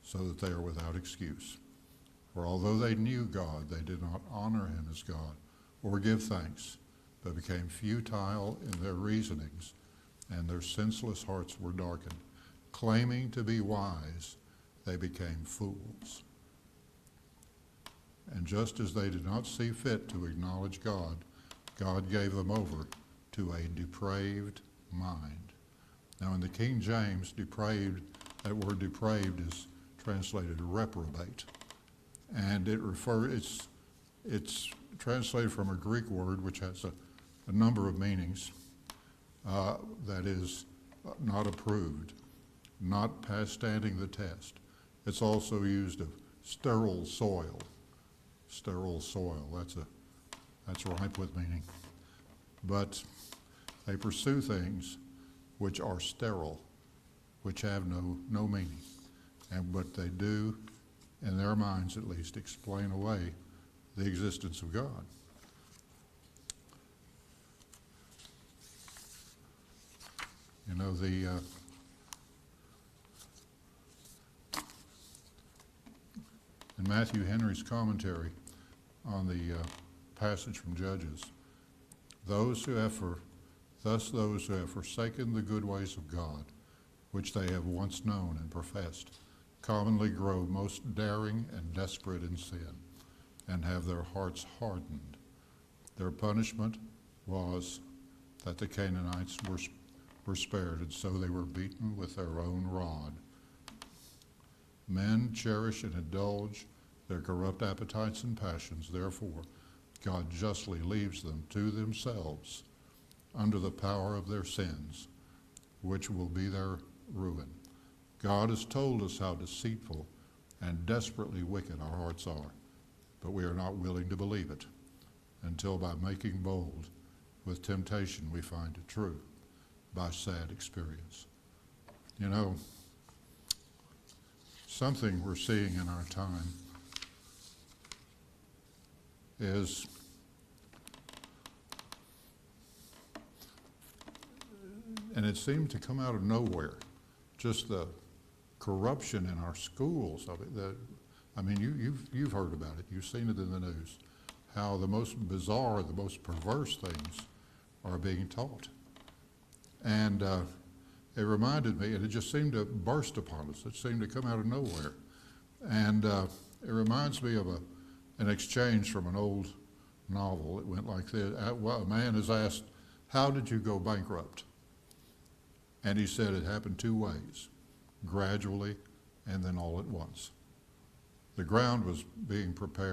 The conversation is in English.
so that they are without excuse. For although they knew God, they did not honor him as God or give thanks, but became futile in their reasonings, and their senseless hearts were darkened. Claiming to be wise, they became fools. And just as they did not see fit to acknowledge God, God gave them over to a depraved mind. Now in the King James, depraved, that word depraved is translated reprobate. And it's translated from a Greek word which has a number of meanings. That is, not approved, not past standing the test. It's also used of sterile soil. Sterile soil, that's ripe with meaning. But they pursue things which are sterile, which have no meaning. But they do, in their minds at least, explain away the existence of God. You know, in Matthew Henry's commentary on the passage from Judges, thus those who have forsaken the good ways of God, which they have once known and professed, commonly grow most daring and desperate in sin, and have their hearts hardened. Their punishment was that the Canaanites were spared, and so they were beaten with their own rod. Men cherish and indulge their corrupt appetites and passions. Therefore, God justly leaves them to themselves under the power of their sins, which will be their ruin. God has told us how deceitful and desperately wicked our hearts are, but we are not willing to believe it until by making bold with temptation we find it true by sad experience. You know, something we're seeing in our time is and it seemed to come out of nowhere, just the corruption in our schools of it. I mean, you've heard about it. You've seen it in the news, how the most bizarre, the most perverse things are being taught. And it reminded me, and it just seemed to burst upon us. It seemed to come out of nowhere. And it reminds me of an exchange from an old novel. It went like this. A man is asked, "How did you go bankrupt?" And he said it happened two ways, gradually and then all at once. The ground was being prepared